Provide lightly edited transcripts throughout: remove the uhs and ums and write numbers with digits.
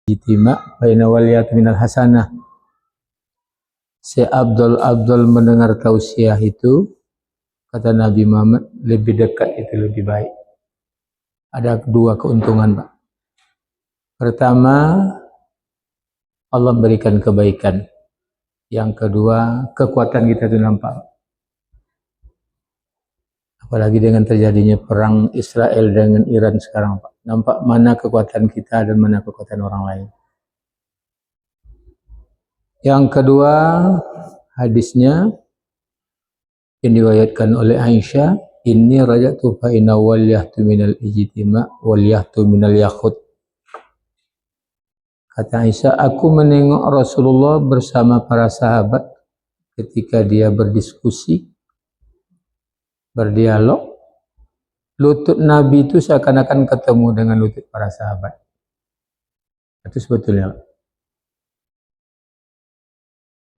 Ijtima baina waliyat minal hasanah. Si Abdul mendengar tausiah itu, kata Nabi Muhammad, lebih dekat itu lebih baik. Ada dua keuntungan, Pak. Pertama, Allah berikan kebaikan. Yang kedua, kekuatan kita itu nampak. Apalagi dengan terjadinya perang Israel dengan Iran sekarang, Pak. Nampak mana kekuatan kita dan mana kekuatan orang lain. Yang kedua, hadisnya yang diriwayatkan oleh Aisyah, inni raja'tu fa inna waliyahtu minal ijtima waliyahtu minal yakhud. Kata Aisyah, aku menengok Rasulullah bersama para sahabat ketika dia berdiskusi, berdialog. Lutut Nabi itu seakan-akan ketemu dengan lutut para sahabat. Itu sebetulnya.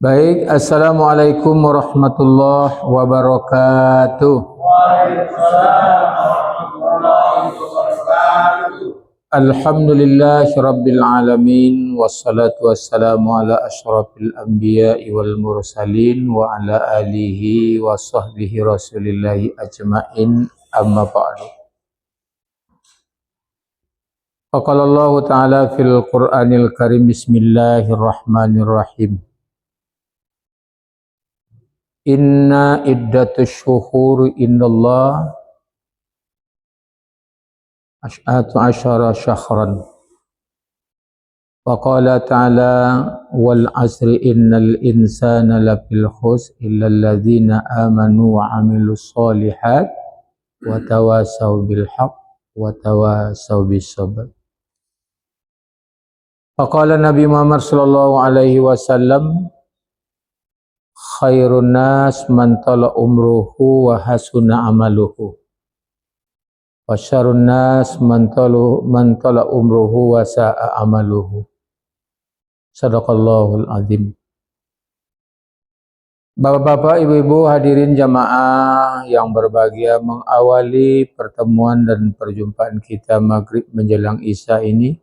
Baik, assalamualaikum warahmatullahi wabarakatuh. Waalaikumsalam warahmatullahi wabarakatuh. Alhamdulillahi rabbil alamin, wassalatu wassalamu ala asyrafil anbiya'i wal mursalin wa ala alihi wa sahbihi rasulillahi ajma'in, amma ba'du. Faqala Allah ta'ala fil Qur'anil Karim, bismillahirrahmanirrahim. Inna iddatus syuhur indallah ash'atu asyara syahran. Wa qala ta'ala wal asri innal insana lafil khusr illa alladhina amanu wa amilus solihat wa tawasaw bil haqq wa tawasaw bis sabr. Faqala Nabi Muhammad sallallahu alaihi wasallam, khairun nas man tala umruhu wa hasuna amaluhu wa syarrun nas man tala umruhu wa sa'a amaluhu. Sadaqallahul azim. Bapak-bapak, ibu-ibu, hadirin jamaah yang berbahagia, mengawali pertemuan dan perjumpaan kita maghrib menjelang isya ini,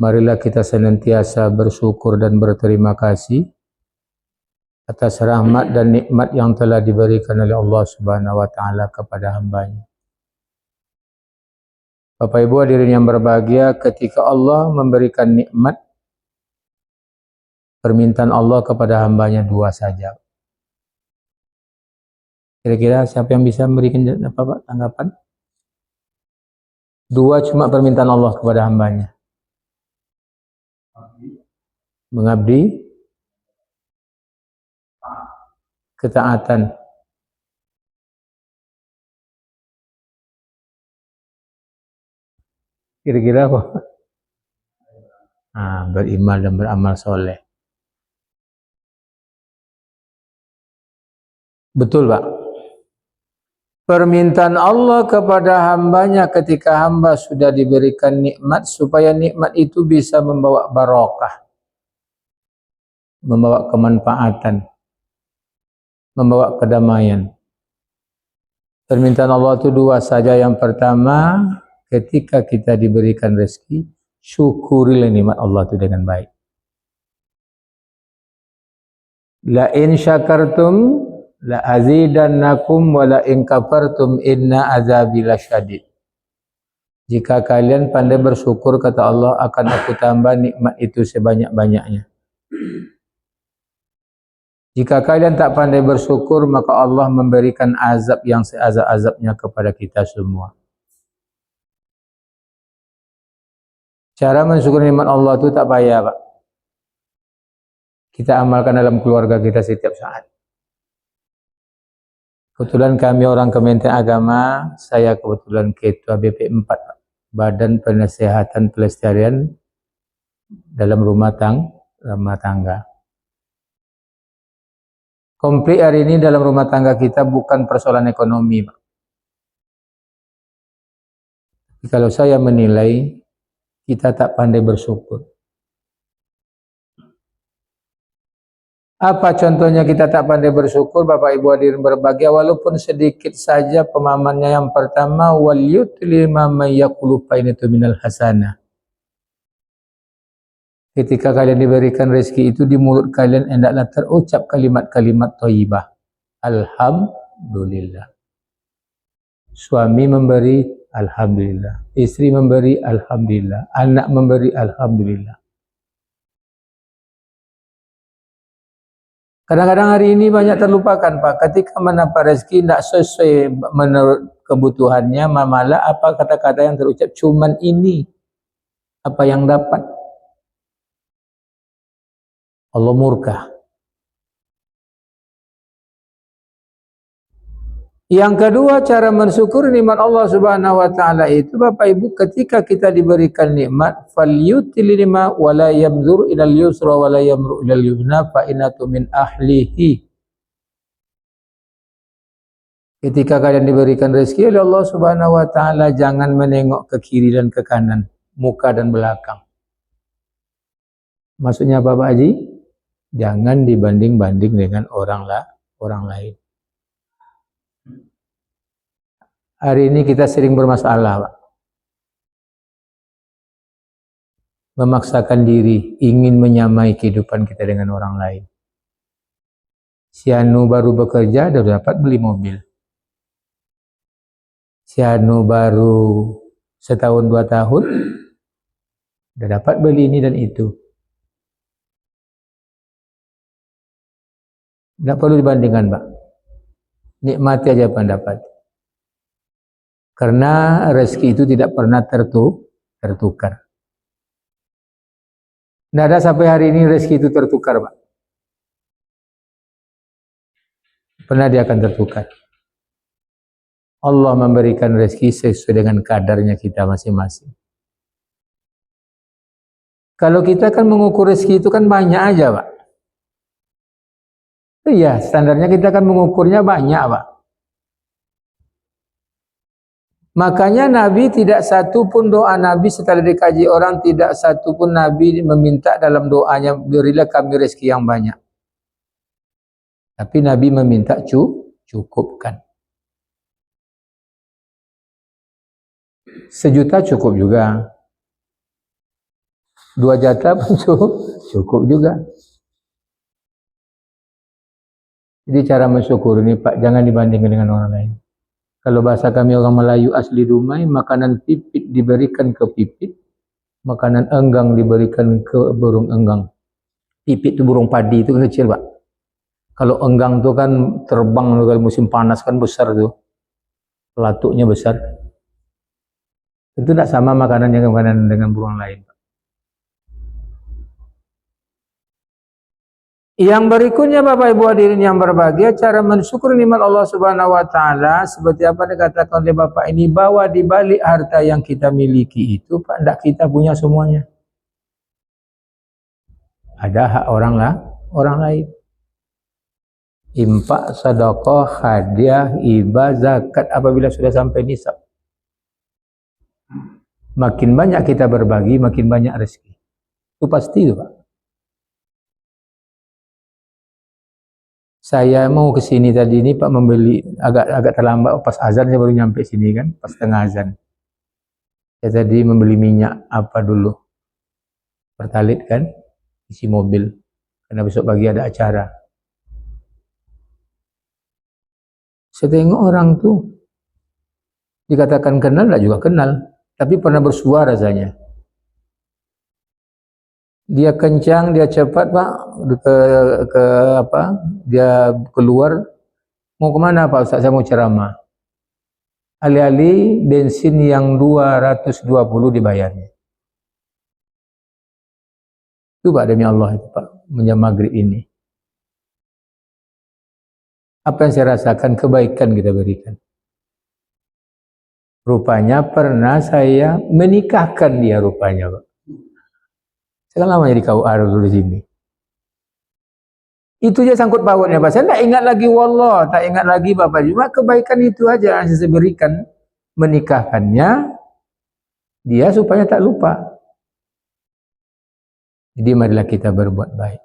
marilah kita senantiasa bersyukur dan berterima kasih atas rahmat dan nikmat yang telah diberikan oleh Allah Subhanahu wa taala kepada hamba-Nya. Bapak Ibu hadirin yang berbahagia, ketika Allah memberikan nikmat, permintaan Allah kepada hamba-Nya dua saja. Kira-kira siapa yang bisa memberikan apa, Pak, tanggapan? Dua cuma permintaan Allah kepada hamba-Nya. Mengabdi, ketaatan. Kira-kira apa? Beriman dan beramal soleh. Betul, Pak. Permintaan Allah kepada hambanya ketika hamba sudah diberikan nikmat, supaya nikmat itu bisa membawa barokah, membawa kemanfaatan, membawa kedamaian. Permintaan Allah itu dua saja. Yang pertama, ketika kita diberikan rezeki, syukurilah nikmat Allah itu dengan baik. La in syakartum la azidannakum wa la in kafartum inna azabi lasyadid. Jika kalian pandai bersyukur, kata Allah, akan aku tambah nikmat itu sebanyak-banyaknya. Jika kalian tak pandai bersyukur, maka Allah memberikan azab yang seazab-azabnya kepada kita semua. Cara mensyukuri nikmat Allah itu tak payah, Pak. Kita amalkan dalam keluarga kita setiap saat. Kebetulan kami orang Kementerian Agama, saya kebetulan Ketua BP4, Pak. Badan Penasehatan Pelestarian dalam rumah tangga. Komplit hari ini dalam rumah tangga kita bukan persoalan ekonomi, Pak. Kalau saya menilai, kita tak pandai bersyukur. Apa contohnya kita tak pandai bersyukur, Bapak Ibu hadirin berbahagia, walaupun sedikit saja pemahamannya. Yang pertama, wal yutli ma yaqulu fa inatu minal hasanah. Ketika kalian diberikan rezeki itu di mulut kalian hendaklah terucap kalimat-kalimat thayyibah. Alhamdulillah. Suami memberi, alhamdulillah. Istri memberi, alhamdulillah. Anak memberi, alhamdulillah. Kadang-kadang hari ini banyak terlupakan, Pak. Ketika mendapat rezeki tidak sesuai menurut kebutuhannya, malah apa kata-kata yang terucap, cuman ini apa yang dapat. Allah murka. Yang kedua, cara mensyukur nikmat Allah Subhanahu wa taala itu, Bapak Ibu, ketika kita diberikan nikmat, falyutil lima wa la yamzur ilal yusra wa la yamru ilal yumna fa innatu min ahlihi. Ketika kalian diberikan rezeki oleh Allah Subhanahu wa taala, jangan menengok ke kiri dan ke kanan, muka dan belakang. Maksudnya apa, Pak Haji? Jangan dibanding-banding dengan orang lain. Hari ini kita sering bermasalah, Pak. Memaksakan diri, ingin menyamai kehidupan kita dengan orang lain. Si Anu baru bekerja, sudah dapat beli mobil. Si Anu baru setahun 2 tahun, sudah dapat beli ini dan itu. Tidak perlu dibandingkan, Pak. Nikmati aja pendapat. Karena rezeki itu tidak pernah tertukar. Tidak ada sampai hari ini rezeki itu tertukar, Pak. Pernah dia akan tertukar. Allah memberikan rezeki sesuai dengan kadarnya kita masing-masing. Kalau kita kan mengukur rezeki itu kan banyak aja, Pak. Iya, standarnya kita kan mengukurnya banyak, Pak. Makanya Nabi tidak satu pun doa Nabi setelah dikaji orang, tidak satu pun Nabi meminta dalam doanya, berilah kami rezeki yang banyak. Tapi Nabi meminta cukupkan. 1 juta cukup juga. 2 juta pun cukup juga. Jadi cara mensyukur ini, Pak, jangan dibandingkan dengan orang lain. Kalau bahasa kami orang Melayu asli Dumai, makanan pipit diberikan ke pipit, makanan enggang diberikan ke burung enggang. Pipit itu burung padi itu kecil, Pak. Kalau enggang itu kan terbang kalau musim panas kan besar tuh. Pelatuknya besar. Itu tidak sama makanannya dengan burung lain, Pak. Yang berikutnya, Bapak Ibu hadirin yang berbahagia, cara mensyukur nikmat Allah Subhanahu wa taala seperti apa dikatakan oleh Bapak ini, bahwa di balik harta yang kita miliki itu, Pak, tidak kita punya semuanya. Ada hak orang lain. Infak, sedekah, hadiah, hibah, zakat apabila sudah sampai nisab. Makin banyak kita berbagi, makin banyak rezeki. Itu pasti itu, Pak. Saya mau ke sini tadi ini, Pak, membeli agak terlambat, pas azan saya baru nyampe sini kan, pas tengah azan. Saya tadi membeli minyak apa dulu, pertalit kan, isi mobil, karena besok pagi ada acara. Saya tengok orang tuh, dikatakan kenal, tidak juga kenal, tapi pernah bersuara rasanya. Dia kencang, dia cepat, Pak, ke apa? Dia keluar, mau kemana, Pak Ustaz? Saya mau ceramah. Alih-alih bensin yang 220 dibayarnya. Itu, Pak, demi Allah itu, Pak, menjam maghrib ini. Apa yang saya rasakan, kebaikan kita berikan. Rupanya pernah saya menikahkan dia, rupanya, Pak. Saya kan lamanya di KUA dulu di sini. Itu aja sangkut pautnya, Pak. Saya tidak ingat lagi, wallah, tak ingat lagi, Bapak. Cuma kebaikan itu aja yang saya berikan. Menikahkannya dia supaya tak lupa. Jadi marilah kita berbuat baik.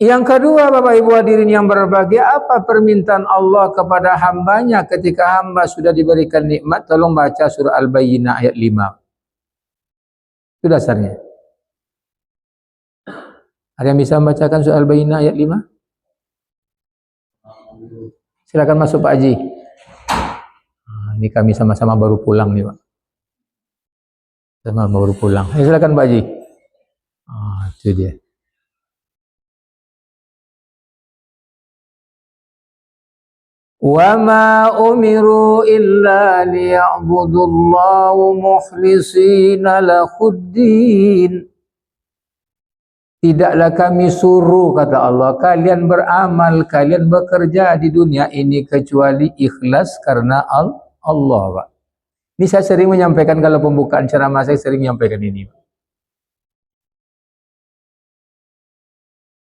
Yang kedua, Bapak Ibu hadirin yang berbahagia, apa permintaan Allah kepada hambanya ketika hamba sudah diberikan nikmat? Tolong baca surah Al-Bayyinah ayat 5. Itu dasarnya. Ada yang bisa membacakan soal Bayyinah ayat 5? Silakan masuk Pak Haji. Ini kami sama-sama baru pulang nih Pak. Sama baru pulang. Silakan Pak Haji. Itu dia. Wa ma umiru illa liya'budullaha mukhlishina lahuddin. Tidaklah kami suruh, kata Allah, kalian beramal, kalian bekerja di dunia ini kecuali ikhlas karena Allah, Pak. Ini saya sering menyampaikan kalau pembukaan ceramah saya sering menyampaikan ini, Pak.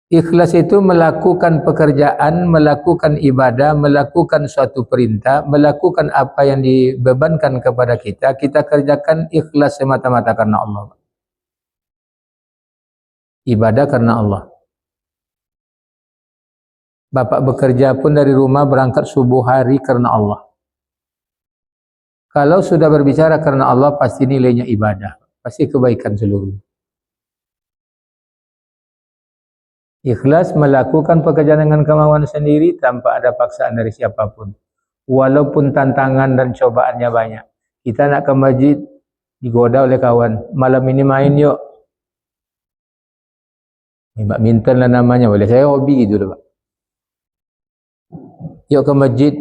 Ikhlas itu melakukan pekerjaan, melakukan ibadah, melakukan suatu perintah, melakukan apa yang dibebankan kepada kita, kita kerjakan ikhlas semata-mata karena Allah. Ibadah karena Allah. Bapak bekerja pun dari rumah berangkat subuh hari karena Allah. Kalau sudah berbicara karena Allah, pasti nilainya ibadah, pasti kebaikan seluruh. Ikhlas melakukan pekerjaan dengan kemauan sendiri tanpa ada paksaan dari siapapun. Walaupun tantangan dan cobaannya banyak. Kita nak ke masjid, digoda oleh kawan. Malam ini main yuk. Badminton lah namanya. Boleh saya hobi gitu loh Pak. Yuk ke masjid.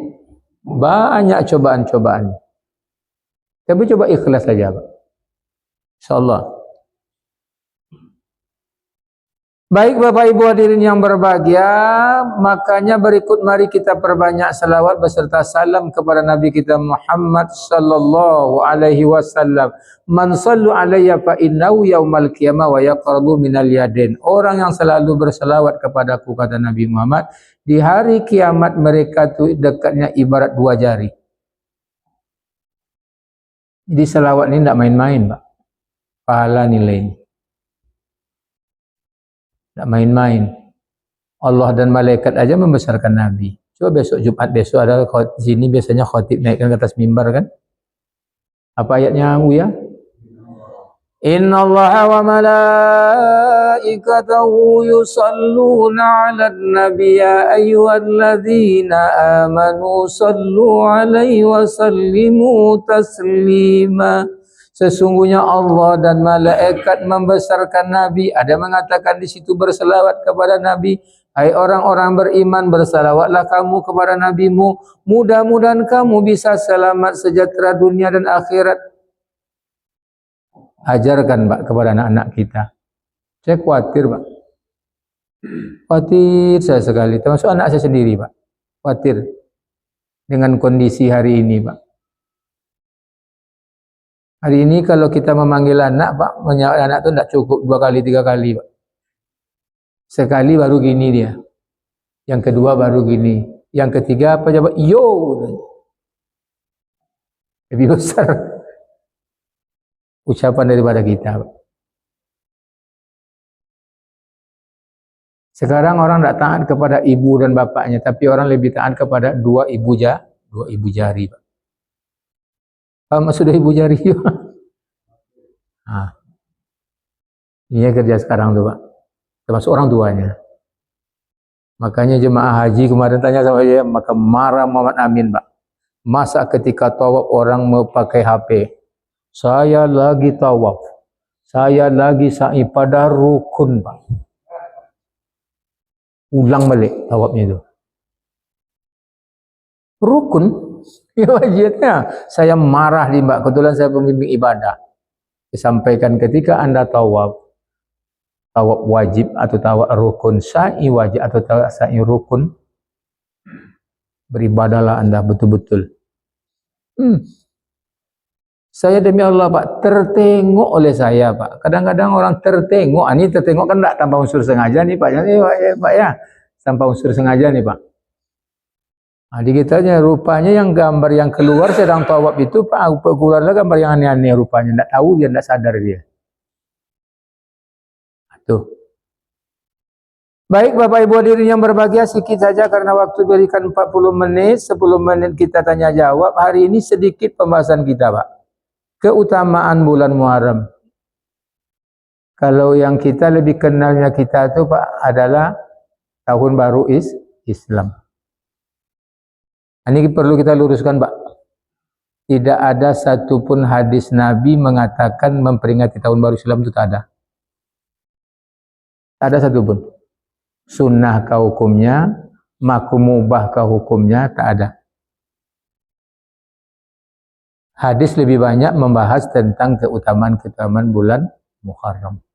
Banyak cobaan-cobaan. Tapi coba ikhlas saja Pak. InsyaAllah. Baik Bapak Ibu hadirin yang berbahagia, makanya berikut mari kita perbanyak salawat beserta salam kepada Nabi kita Muhammad sallallahu alaihi wasallam. Man sallu alayya fa innahu yaumal qiyamah wa yaqrabu minal yadain. Orang yang selalu bersalawat kepadaku, kata Nabi Muhammad, di hari kiamat mereka tu dekatnya ibarat 2 jari. Jadi salawat ini tidak main-main, Pak. Pahala nilainya. Tak main-main. Allah dan malaikat aja membesarkan Nabi. Coba besok Jumat besok ada di sini biasanya khatib naikkan ke atas mimbar kan? Apa ayatnya ya? Inna Allaha wa malaikatahu yusalluna 'alan nabiy ya ayyuhalladzina amanu sallu 'alaihi wa sallimu taslima. Sesungguhnya Allah dan malaikat membesarkan Nabi. Ada mengatakan di situ berselawat kepada Nabi. Hai orang-orang beriman, bersalawatlah kamu kepada Nabimu. Mudah-mudahan kamu bisa selamat sejahtera dunia dan akhirat. Ajarkan Pak kepada anak-anak kita. Saya khawatir Pak. Khawatir saya sekali. Termasuk anak saya sendiri Pak. Khawatir dengan kondisi hari ini Pak. Hari ini kalau kita memanggil anak, Pak, menyawat anak itu tidak cukup 2 kali, 3 kali, Pak. Sekali baru gini dia. Yang kedua baru gini. Yang ketiga apa jawab? Yo. Lebih besar ucapan daripada kita, Pak. Sekarang orang tidak taat kepada ibu dan bapaknya, tapi orang lebih taat kepada 2 ibu jari, Pak. Apa maksud ibu jari? Nah, ini kerja sekarang tuh Pak, termasuk orang tuanya. Makanya jemaah haji kemarin tanya sama saya, maka marah Muhammad Amin Pak. Masa ketika tawaf orang mau pakai HP? Saya lagi tawaf, saya lagi sa'i pada rukun Pak. Ulang balik tawafnya itu. Rukun? Ya wajibnya. Saya marah nih Mbak, kebetulan saya pembimbing ibadah. Disampaikan ketika Anda tawaf wajib atau tawaf rukun, sa'i wajib atau tawaf sa'i rukun, beribadahlah Anda betul-betul. Saya demi Allah Pak, tertengok oleh saya Pak. Kadang-kadang orang tertengok, ini tertengok kan tidak tanpa unsur sengaja nih Pak. Jadi Pak ya, tanpa unsur sengaja nih Pak. Nah, dikitanya rupanya yang gambar yang keluar sedang tawaf itu Pak, keluarlah gambar yang aneh-aneh rupanya, tidak tahu dia, tidak sadar dia. Tuh. Baik Bapak Ibu hadirin yang berbahagia, sedikit saja karena waktu berikan 40 menit, 10 menit kita tanya jawab. Hari ini sedikit pembahasan kita Pak. Keutamaan bulan Muharram. Kalau yang kita lebih kenalnya kita itu Pak adalah tahun baru Islam. Ini perlu kita luruskan Pak. Tidak ada satupun hadis Nabi mengatakan memperingati tahun baru Islam itu tak ada. Tak ada satupun. Sunnah kah hukumnya, makruh mubah kah hukumnya, tak ada. Hadis lebih banyak membahas tentang keutamaan-keutamaan bulan Muharram.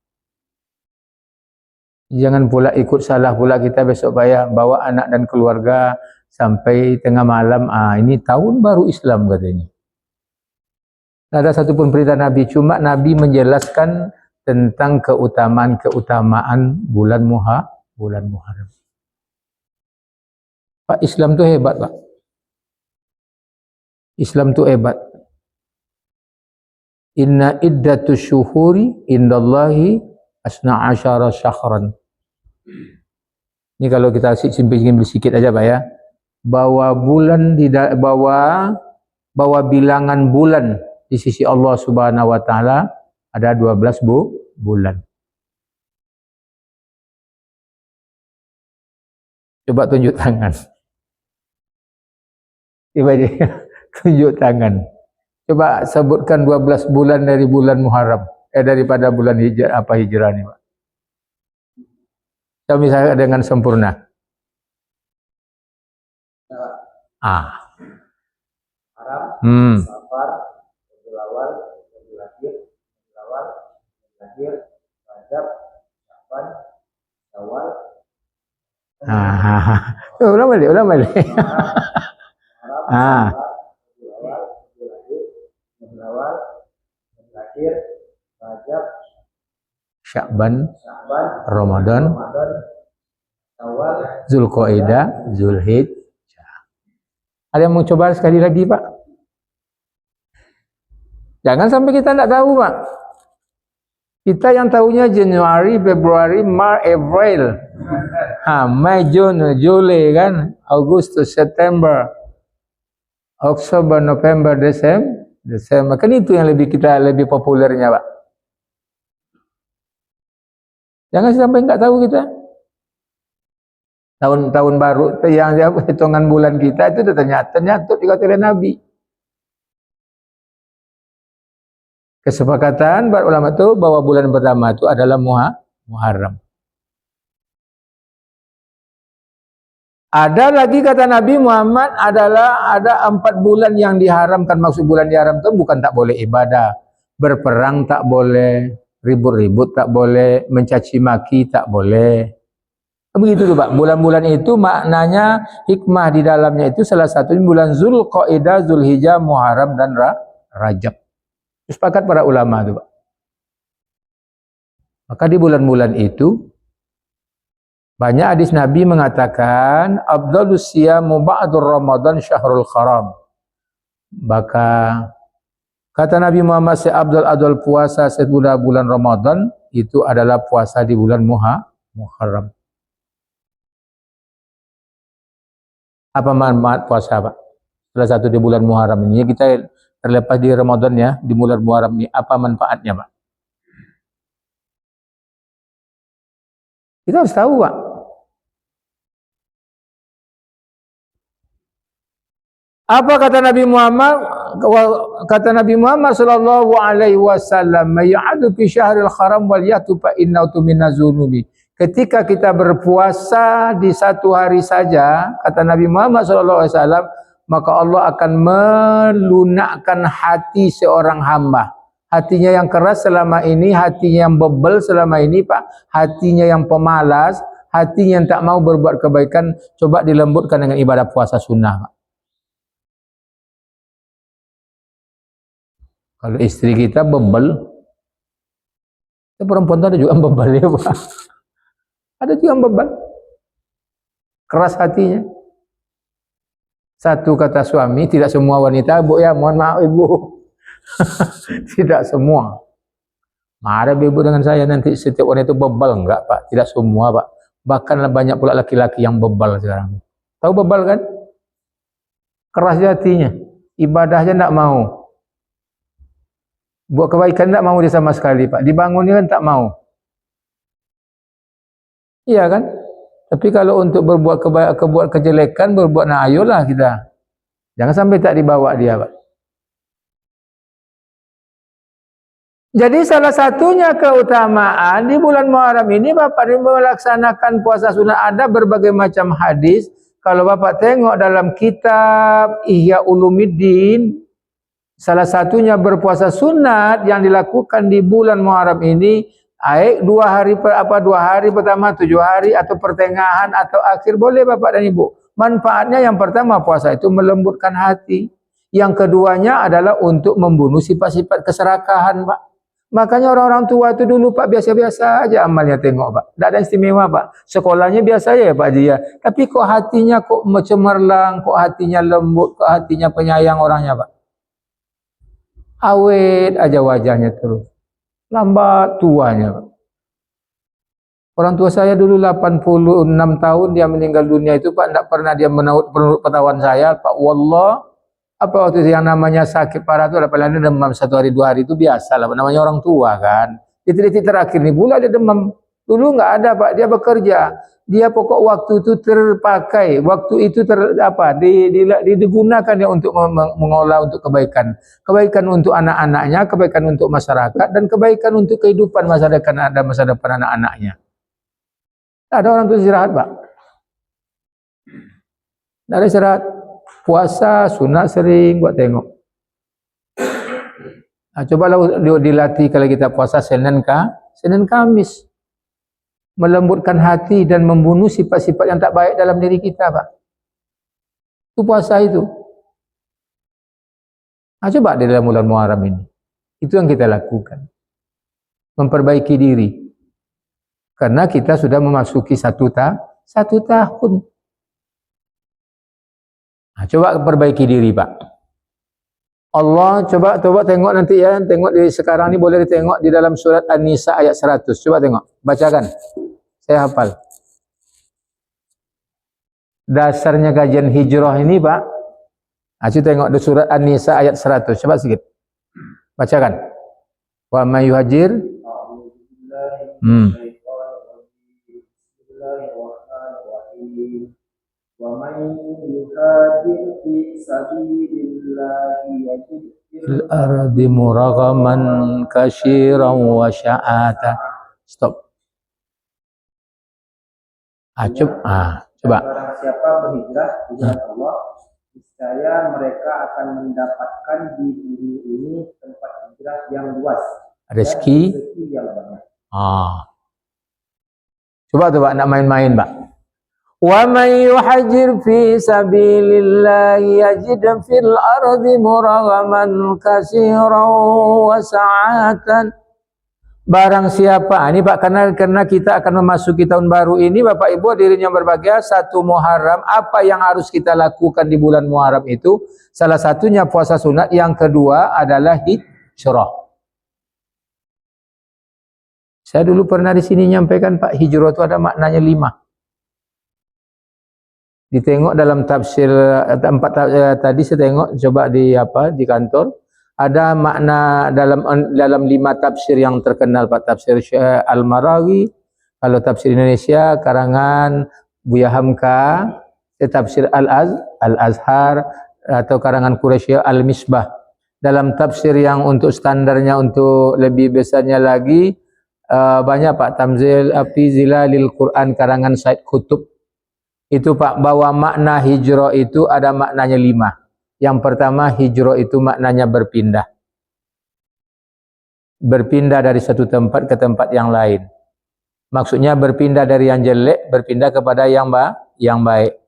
Jangan pula ikut salah pula kita besok bawa anak dan keluarga sampai tengah malam. Ini tahun baru Islam katanya. Tak ada satupun perintah Nabi, cuma Nabi menjelaskan tentang keutamaan-keutamaan bulan Muharram. Pak, Islam tu hebat Pak. Islam tu hebat. Inna iddatu syuhuri indallahi asna asyara syahran. Ini kalau kita simpel sedikit aja Pak ya. Bahwa bilangan bulan di sisi Allah Subhanahu wa taala ada 12 bulan. Coba tunjuk tangan. Coba tunjuk tangan. Coba sebutkan 12 bulan dari bulan Muharram. Daripada bulan hijrah ni Pak. Kalau misalnya dengan sempurna. Safar, Rabiul Awal, Rabiul Akhir, Rajab, Sya'ban, Syawal. Ulang balik. Sya'ban, Ramadan, Zulqa'dah, Zulhijjah. Ada yang mau coba sekali lagi Pak? Jangan sampai kita tidak tahu Pak. Kita yang tahunya Januari, Februari, Maret, April, Mei, Juni, Juli kan, Agustus, September, Oktober, November, Desember. Kan itu yang kita lebih populernya Pak. Jangan sampai enggak tahu kita. Tahun baru yang hitungan bulan kita itu ternyata juga oleh Nabi. Kesepakatan para ulama itu bahwa bulan pertama itu adalah Muharram. Ada lagi kata Nabi Muhammad ada 4 bulan yang diharamkan. Maksud bulan diharam itu bukan tak boleh ibadah, berperang tak boleh, ribut-ribut tak boleh, mencaci maki tak boleh. Begitu tuh Pak. Bulan-bulan itu maknanya hikmah di dalamnya itu salah satunya bulan Zulqa'dah, Zulhijjah, Muharram dan Rajab. Sepakat para ulama itu Pak. Maka di bulan-bulan itu banyak hadis Nabi mengatakan afdhalus siyamu ba'dur Ramadan syahrul haram. Maka kata Nabi Muhammad seabdal puasa setelah bulan Ramadan itu adalah puasa di bulan Muharram. Apa manfaat puasa Pak? Salah satu di bulan Muharram ini kita terlepas di Ramadan ya, di bulan Muharram ini apa manfaatnya Pak? Kita harus tahu Pak. Apa kata Nabi Muhammad? Kata Nabi Muhammad sallallahu alaihi wasallam, "May'adu fi syahril haram wal yatu fa innahu minaz-zunubi." Ketika kita berpuasa di satu hari saja, kata Nabi Muhammad sallallahu alaihi wasallam, maka Allah akan melunakkan hati seorang hamba. Hatinya yang keras selama ini, hatinya yang bebel selama ini Pak, hatinya yang pemalas, hatinya yang tak mau berbuat kebaikan, coba dilembutkan dengan ibadah puasa sunnah Pak. Kalau istri kita bebel, perempuan itu ada juga bebel ya Pak. Ada juga yang bebal, keras hatinya. Satu kata suami, tidak semua wanita, Bu ya, mohon maaf Ibu. Tidak semua. Marah Ibu dengan saya nanti setiap wanita itu bebal, enggak Pak, tidak semua Pak. Bahkan banyak pula laki-laki yang bebal sekarang. Tahu bebal kan? Keras hatinya, ibadahnya enggak mau. Buat kebaikan enggak mau dia sama sekali Pak. Dibangunnya kan tak mau. Iya kan? Tapi kalau untuk berbuat kejelekan, berbuat ayolah kita. Jangan sampai tak dibawa dia, Pak. Jadi salah satunya keutamaan di bulan Muharram ini Bapak melaksanakan puasa sunat, ada berbagai macam hadis. Kalau Bapak tengok dalam kitab Ihya Ulumuddin, salah satunya berpuasa sunat yang dilakukan di bulan Muharram ini, baik 2 hari pertama, 7 hari atau pertengahan atau akhir, boleh Bapak dan Ibu. Manfaatnya yang pertama, puasa itu melembutkan hati. Yang keduanya adalah untuk membunuh sifat-sifat keserakahan, Pak. Makanya orang-orang tua itu dulu Pak biasa-biasa aja amalnya, tengok Pak. Tak ada istimewa Pak. Sekolahnya biasa ya Pak dia. Tapi kok hatinya kok cemerlang, kok hatinya lembut, kok hatinya penyayang orangnya Pak. Awet aja wajahnya terus. Lambat tuanya Pak. Orang tua saya dulu 86 tahun dia meninggal dunia itu Pak. Tak pernah dia menurut pengetahuan saya Pak. Wallah. Apa waktu itu yang namanya sakit parah itu, apalagi demam 1 hari 2 hari itu biasa lah, namanya orang tua kan. Di titik terakhir nih pula dia demam. Dulu nggak ada Pak, dia bekerja. Dia pokok waktu itu terpakai, waktu itu digunakan dia untuk mengolah untuk kebaikan. Kebaikan untuk anak-anaknya, kebaikan untuk masyarakat, dan kebaikan untuk kehidupan masa depan anak-anaknya. Ada orang tua istirahat Pak. Ada istirahat. Puasa sunat sering buat tengok. Nah, cobalah dilatih kalau kita puasa Senin Kamis. Melembutkan hati dan membunuh sifat-sifat yang tak baik dalam diri kita, Pak. Itu puasa itu. Nah, coba di dalam bulan Muharram ini. Itu yang kita lakukan. Memperbaiki diri. Karena kita sudah memasuki 1 tahun. Nah, coba perbaiki diri Pak. Allah coba tengok nanti ya, tengok di sekarang ini boleh ditengok di dalam surat An-Nisa ayat 100. Coba tengok, bacakan. Saya hafal. Dasarnya kajian hijrah ini Pak. Nah, coba tengok di surat An-Nisa ayat 100. Coba sedikit. Bacakan. Wa may yuhajir. Wa man yuhajir fi sabilillahi yajid fil ardi muragaman katsiran wa sya'ata. Stop. Coba. Barang siapa berhijrah di jalan Allah, niscaya mereka akan mendapatkan di bumi ini tempat hijrah yang luas, rezeki yang banyak. Coba tuh Pak, nak main-main Pak. Wa may yuhajir fi sabilillahi yajid fil ardi muragaman katsiran wa sa'atan. Barang siapa, ini Pak, karena kita akan memasuki tahun baru ini Bapak Ibu hadirin yang berbahagia, 1 Muharram, apa yang harus kita lakukan di bulan Muharram itu? Salah satunya puasa sunat, yang kedua adalah hijrah. Saya dulu pernah di sini nyampaikan Pak, hijrah itu ada maknanya 5. Ditengok dalam tafsir tadi saya tengok coba di kantor, ada makna dalam 5 tafsir yang terkenal Pak. Tafsir Syekh Al-Marawi, kalau tafsir Indonesia karangan Buya Hamka, tafsir Al-Azhar atau karangan Quraisy Al-Misbah. Dalam tafsir yang untuk standarnya untuk lebih besarnya lagi banyak Pak, Tamzil Api Zilalil Quran karangan Said Qutb. Itu Pak, bahwa makna hijrah itu ada maknanya 5. Yang pertama, hijrah itu maknanya berpindah. Berpindah dari satu tempat ke tempat yang lain. Maksudnya berpindah dari yang jelek, berpindah kepada yang baik.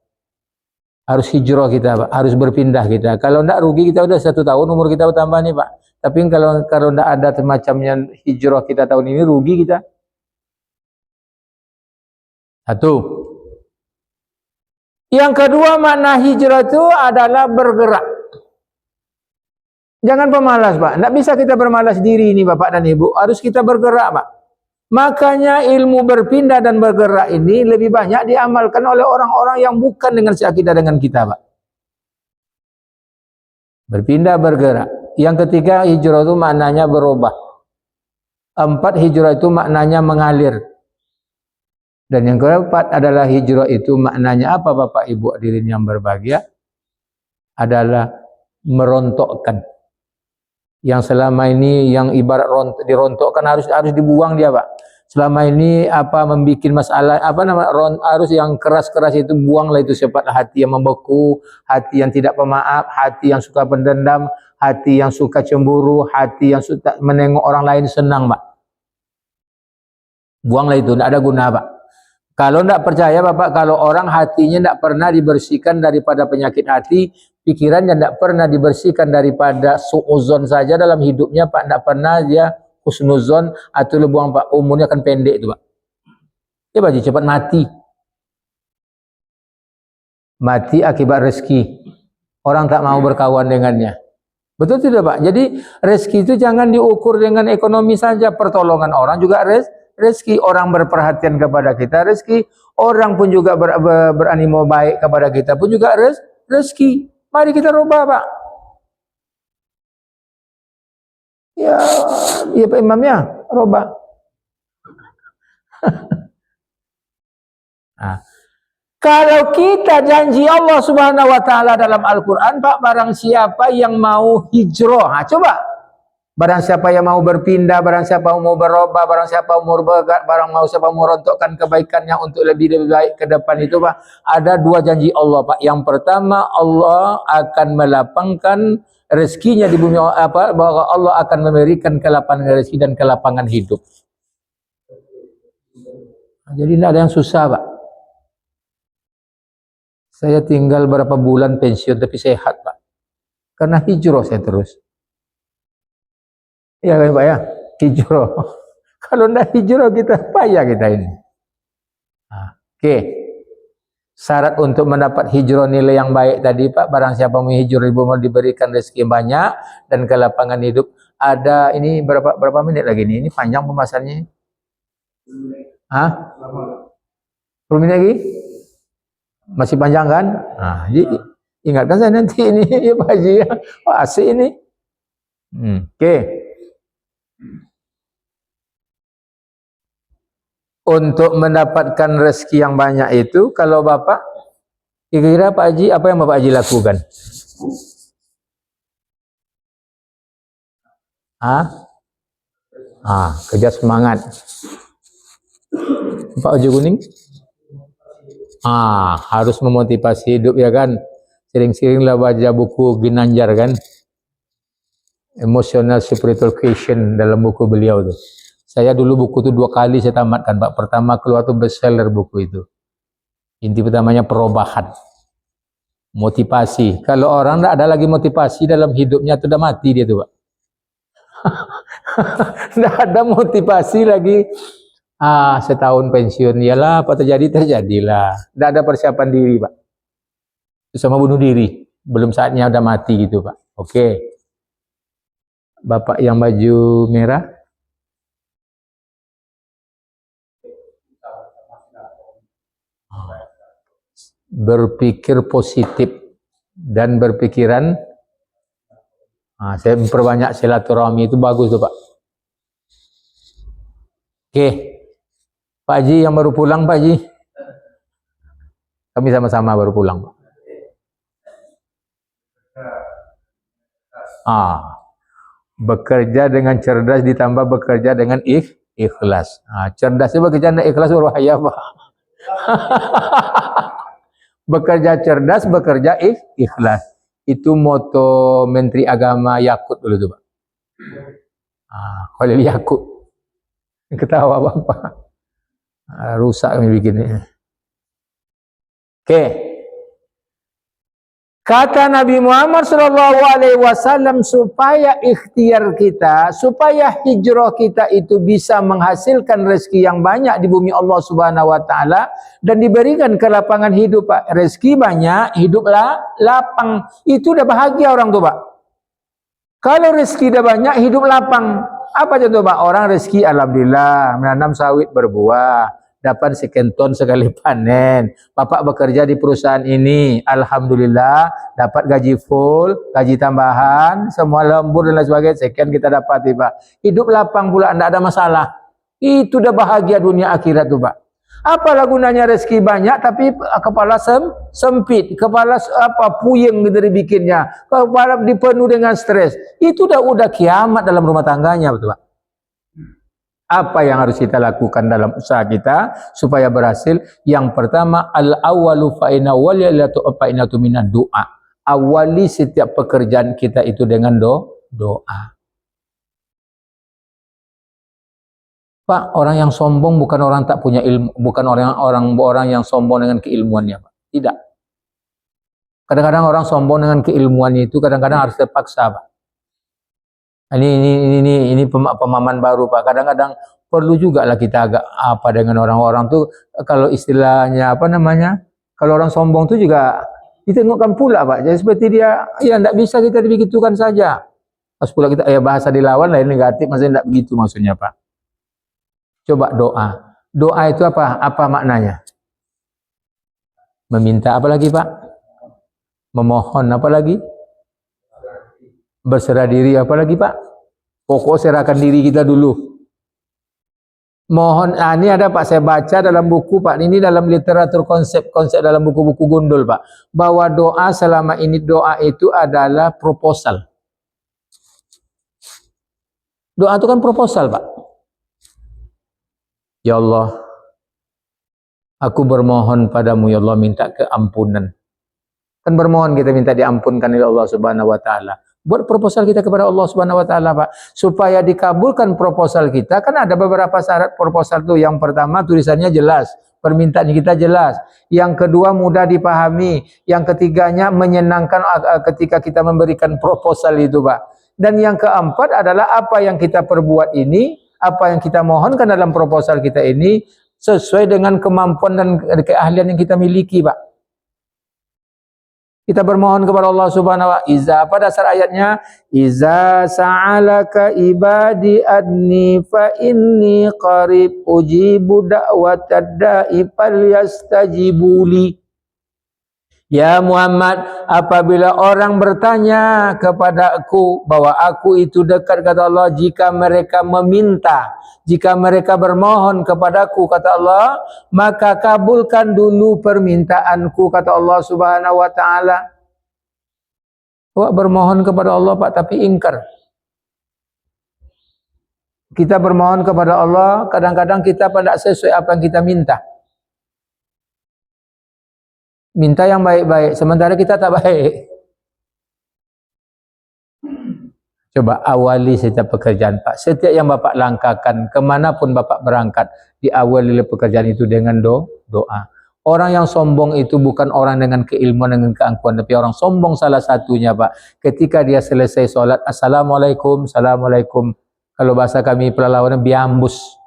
Harus hijrah kita Pak, harus berpindah kita. Kalau tidak rugi kita udah 1 tahun umur kita bertambah nih Pak. Tapi kalau tidak ada semacamnya hijrah kita tahun ini, rugi kita. 1. Yang kedua, makna hijrah itu adalah bergerak. Jangan pemalas Pak. Tidak bisa kita bermalas diri ini Bapak dan Ibu. Harus kita bergerak Pak. Makanya ilmu berpindah dan bergerak ini lebih banyak diamalkan oleh orang-orang yang bukan dengan seakidah dengan kita Pak. Berpindah, bergerak. Yang ketiga, hijrah itu maknanya berubah. 4, hijrah itu maknanya mengalir. Dan yang keempat adalah hijrah itu maknanya apa Bapak Ibu hadirin yang berbahagia? Adalah merontokkan. Yang selama ini yang ibarat dirontokkan harus dibuang dia Pak. Selama ini apa membuat masalah harus yang keras-keras itu buanglah itu cepat, hati yang membeku, hati yang tidak pemaaf, hati yang suka pendendam, hati yang suka cemburu, hati yang suka menengok orang lain senang Pak. Buanglah itu, tidak ada guna Pak. Kalau tidak percaya Bapak, kalau orang hatinya tidak pernah dibersihkan daripada penyakit hati, pikirannya tidak pernah dibersihkan daripada suuzon saja dalam hidupnya Pak, tidak pernah dia husnuzon atau lebuang Pak, umurnya akan pendek itu Pak. Dia Pak cepat mati. Mati akibat rezeki. Orang tak mau berkawan dengannya. Betul tidak Pak? Jadi rezeki itu jangan diukur dengan ekonomi saja, pertolongan orang juga rezeki, orang berperhatian kepada kita rezeki, orang pun juga beranimo baik kepada kita pun juga rezeki. Mari kita rubah Pak. Ya Pak Imam ya, rubah. Nah, kalau kita janji Allah Subhanahu wa taala dalam Al-Qur'an Pak, barang siapa yang mau hijrah, coba. Barang siapa yang mau berpindah, barang siapa mau berubah, barang siapa mau siapa mau merontokkan kebaikannya untuk lebih baik ke depan itu Pak, ada dua janji Allah Pak. Yang pertama, Allah akan melapangkan rezekinya di bumi bahwa Allah akan memberikan kelapangan rezeki dan kelapangan hidup. Jadi tidak ada yang susah Pak. Saya tinggal berapa bulan pensiun tapi sehat Pak. Karena hijrah saya terus. Ya kan Pak ya, hijrah. Kalau tidak hijrah kita payah kita ini. Oke. Syarat untuk mendapat hijrah nilai yang baik tadi Pak, barang siapa mau hijrah diberikan rezeki banyak dan kelapangan hidup. Ada ini berapa menit lagi nih? Ini panjang pembahasannya. 10 menit lagi? Masih panjang kan? Nah, jadi ingatkan saya nanti ini ya Pak Haji ya. Asik ini. Oke. Untuk mendapatkan rezeki yang banyak itu, kalau Bapak, kira-kira Pak Haji, apa yang Bapak Haji lakukan? Kerja semangat. Pak Haji Kuning? Harus memotivasi hidup ya kan? Sering-seringlah baca buku Ginanjar kan? Emotional Spiritual Question dalam buku beliau tuh. Saya dulu buku itu 2 kali saya tamatkan Pak. Pertama keluar tuh bestseller buku itu. Inti pertamanya perubahan. Motivasi. Kalau orang tidak ada lagi motivasi dalam hidupnya, sudah mati dia tuh Pak. Tidak ada motivasi lagi. Setahun pensiun. Yalah apa terjadilah. Tidak ada persiapan diri Pak. Sama bunuh diri. Belum saatnya udah mati gitu Pak. Oke. Bapak yang baju merah. Berpikir positif dan berpikiran saya memperbanyak silaturahmi itu bagus tuh Pak. Oke. Pak Haji yang baru pulang Pak Haji. Kami sama-sama baru pulang Pak. Bekerja dengan cerdas ditambah bekerja dengan ikhlas. Cerdasnya bekerja dengan ikhlas berbahaya Pak. Bekerja cerdas, bekerja ikhlas. Itu moto Menteri Agama Yakut dulu tuh Pak. Khalil Yakut. Ketawa Bapak. Rusak kami bikinnya. Oke. Kata Nabi Muhammad SAW supaya ikhtiar kita, supaya hijrah kita itu bisa menghasilkan rezeki yang banyak di bumi Allah Subhanahu wa taala dan diberikan kelapangan hidup Pak. Rezeki banyak, hiduplah lapang. Itu udah bahagia orang tuh Pak. Kalau rezeki udah banyak, hidup lapang. Apa contoh Pak? Orang rezeki alhamdulillah menanam sawit berbuah. Dapat sekian ton sekali panen. Bapak bekerja di perusahaan ini, alhamdulillah dapat gaji full, gaji tambahan, semua lembur dan lain sebagainya. Sekian kita dapat Pak. Hidup lapang pula, tidak ada masalah. Itu udah bahagia dunia akhirat tuh Pak. Apalah gunanya rezeki banyak tapi kepala sempit, kepala puyeng gitu dibikinnya, kepala dipenuh dengan stres. Itu udah kiamat dalam rumah tangganya, betul Pak? Apa yang harus kita lakukan dalam usaha kita supaya berhasil? Yang pertama, al-awwalu fa'ina waliyatu fa'inatu minad doa. Awali setiap pekerjaan kita itu dengan doa. Pak, orang yang sombong bukan orang tak punya ilmu, bukan orang yang sombong dengan keilmuannya, Pak. Tidak. Kadang-kadang orang sombong dengan keilmuannya itu kadang-kadang harus terpaksa, Pak. Ini pemahaman baru, Pak. Kadang-kadang perlu juga lah kita agak apa dengan orang-orang tuh, kalau istilahnya apa namanya? Kalau orang sombong tuh juga ditengokkan pula, Pak. Jadi seperti dia, ya enggak bisa kita dibegitukan saja. Pas pula kita bahasa dilawan lain negatif, maksudnya enggak begitu maksudnya, Pak. Coba doa. Doa itu apa? Apa maknanya? Meminta apa lagi, Pak? Memohon apa lagi? Berserah diri apa lagi, Pak? Pokok serahkan diri kita dulu. Mohon, ini ada Pak, saya baca dalam buku Pak, ini dalam literatur konsep dalam buku-buku gundul Pak, bahwa doa selama ini doa itu adalah proposal. Doa itu kan proposal, Pak. Ya Allah, aku bermohon padamu ya Allah, minta keampunan. Kan bermohon kita minta diampunkan oleh Allah Subhanahu wa taala. Buat proposal kita kepada Allah Subhanahu wa taala, Pak. Supaya dikabulkan proposal kita, kan ada beberapa syarat proposal itu. Yang pertama, tulisannya jelas, permintaan kita jelas. Yang kedua, mudah dipahami. Yang ketiganya, menyenangkan ketika kita memberikan proposal itu, Pak. Dan yang keempat adalah apa yang kita perbuat ini, apa yang kita mohonkan dalam proposal kita ini sesuai dengan kemampuan dan keahlian yang kita miliki, Pak. Kita bermohon kepada Allah Subhanahu wa ta'ala. Pada dasar ayatnya, iza sa'alaka ibadi adni fa inni qarib ujibu da'watad da'i falyastajibuli. Ya Muhammad, apabila orang bertanya kepada aku bahwa aku itu dekat, kata Allah, jika mereka meminta, jika mereka bermohon kepadaku, kata Allah, maka kabulkan dulu permintaanku, kata Allah Subhanahu wa taala. Awak bermohon kepada Allah, Pak, tapi ingkar. Kita bermohon kepada Allah, kadang-kadang kita pada sesuai apa yang kita minta. Minta yang baik-baik, sementara kita tak baik. Coba awali setiap pekerjaan, Pak. Setiap yang Bapak langkahkan, kemanapun Bapak berangkat, diawali pekerjaan itu dengan doa. Orang yang sombong itu bukan orang dengan keilmuan, dengan keangkuhan, tapi orang sombong salah satunya, Pak. Ketika dia selesai sholat, Assalamualaikum, Assalamualaikum. Kalau bahasa kami pelalawannya, biambus.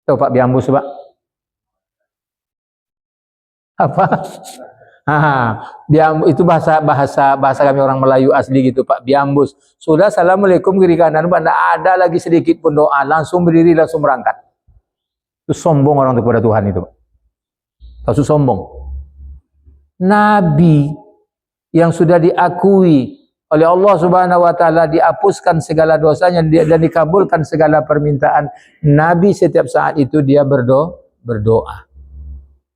Tahu Pak biambus, Pak? Apa? Itu bahasa kami orang Melayu asli gitu, Pak. Biambus. Sudah assalamualaikum kiri kanan, Pak. Tidak ada lagi sedikit pun doa, langsung berdiri, langsung berangkat. Itu sombong orang itu kepada Tuhan itu, Pak. Kasus sombong. Nabi yang sudah diakui oleh Allah Subhanahu wa taala, dihapuskan segala dosanya dan dikabulkan segala permintaan. Nabi setiap saat itu dia berdoa.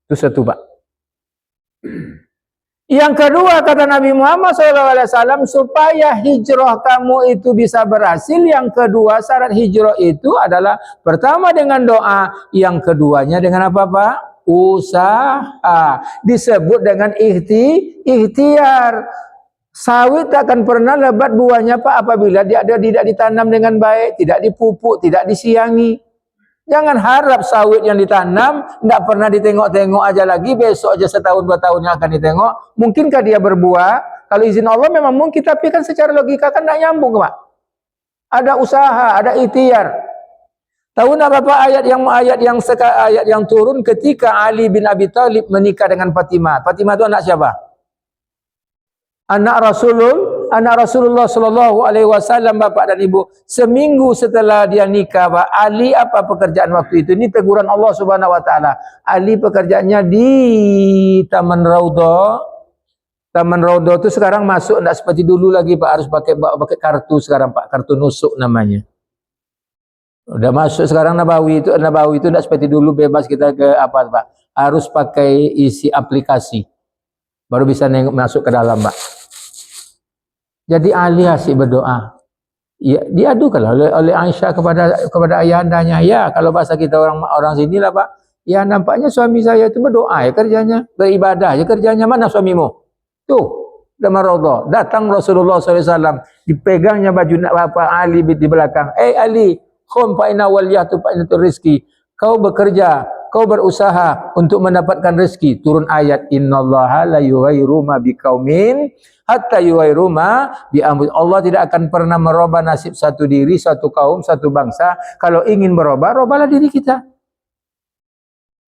Itu satu, Pak. Yang kedua, kata Nabi Muhammad SAW, supaya hijrah kamu itu bisa berhasil, yang kedua syarat hijrah itu adalah pertama dengan doa, yang keduanya dengan apa, Pak? Usaha. Disebut dengan ikhtiar. Sawit tak akan pernah lebat buahnya, Pak, apabila dia tidak ditanam dengan baik, tidak dipupuk, tidak disiangi. Jangan harap sawit yang ditanam tidak pernah ditengok-tengok aja lagi, besok aja setahun 2 tahun yang akan ditengok. Mungkinkah dia berbuah? Kalau izin Allah memang mungkin, tapi kan secara logika kan tidak nyambung, Pak. Ada usaha, ada ikhtiar. Tahu nggak Bapak ayat yang turun ketika Ali bin Abi Thalib menikah dengan Fatimah. Fatimah itu anak siapa? Anak Rasulullah Sallallahu Alaihi Wasallam, Bapak dan Ibu. Seminggu setelah dia nikah, Pak, Ali apa pekerjaan waktu itu? Ini teguran Allah Subhanahu Wa Taala. Ali pekerjaannya di Taman Raudhah. Taman Raudhah itu sekarang masuk tidak seperti dulu lagi, Pak. Harus pakai kartu sekarang, Pak. Kartu nusuk namanya. Udah masuk sekarang Nabawi itu tidak seperti dulu bebas kita ke apa Pak. Harus pakai isi aplikasi. Baru bisa masuk ke dalam Pak. Jadi Ali asyik berdoa. Ya, diadukan oleh Aisyah kepada ayandanya. Ya, kalau bahasa kita orang sini lah Pak. Ya, nampaknya suami saya itu berdoa ya kerjanya, beribadah ya kerjanya. Mana suamimu? Tuh, udah marodoh. Datang Rasulullah SAW, dipegangnya baju Bapak Ali di belakang. Ali, khum fa inna waliyatu fa inna rizki. Kau bekerja, kau berusaha untuk mendapatkan rezeki. Turun ayat innallaha la yughayyiru ma biqaumin hatta yughayyiru ma bi anfusihim. Allah tidak akan pernah merubah nasib satu diri, satu kaum, satu bangsa. Kalau ingin berubah, rubahlah diri kita.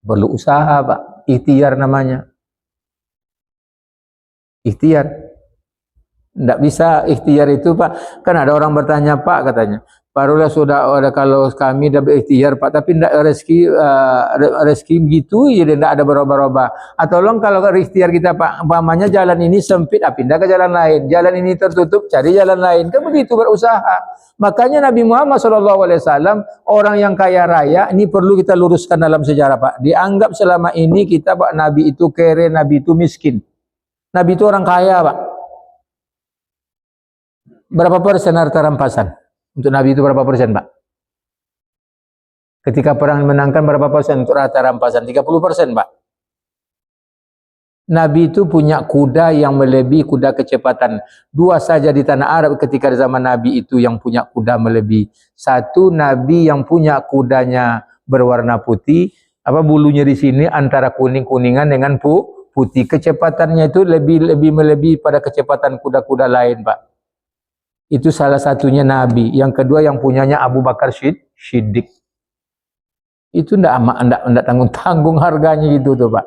Perlu usaha, Pak. Ikhtiar namanya. Ikhtiar. Tidak bisa ikhtiar itu Pak. Kan ada orang bertanya Pak katanya. Barulah sudah ada kalau kami dah berikhtiar Pak. Tapi tidak rezeki begitu ya tidak ada berubah-ubah. Atau kalau ikhtiar kita Pak. Umpamanya jalan ini sempit pindah ke jalan lain. Jalan ini tertutup cari jalan lain. Kan begitu berusaha. Makanya Nabi Muhammad SAW orang yang kaya raya ini perlu kita luruskan dalam sejarah Pak. Dianggap selama ini kita Pak Nabi itu kere, Nabi itu miskin. Nabi itu orang kaya Pak. Berapa persen harta rampasan? Untuk Nabi itu berapa persen, Pak? Ketika perang menangkan berapa persen untuk harta rampasan? 30%, Pak. Nabi itu punya kuda yang melebihi kuda kecepatan. Dua saja di tanah Arab ketika zaman Nabi itu yang punya kuda melebihi. Satu, Nabi yang punya kudanya berwarna putih, bulunya di sini antara kuning-kuningan dengan putih. Kecepatannya itu lebih melebihi pada kecepatan kuda-kuda lain, Pak. Itu salah satunya Nabi. Yang kedua yang punyanya Abu Bakar Siddiq. Itu tidak tanggung-tanggung harganya gitu tuh Pak.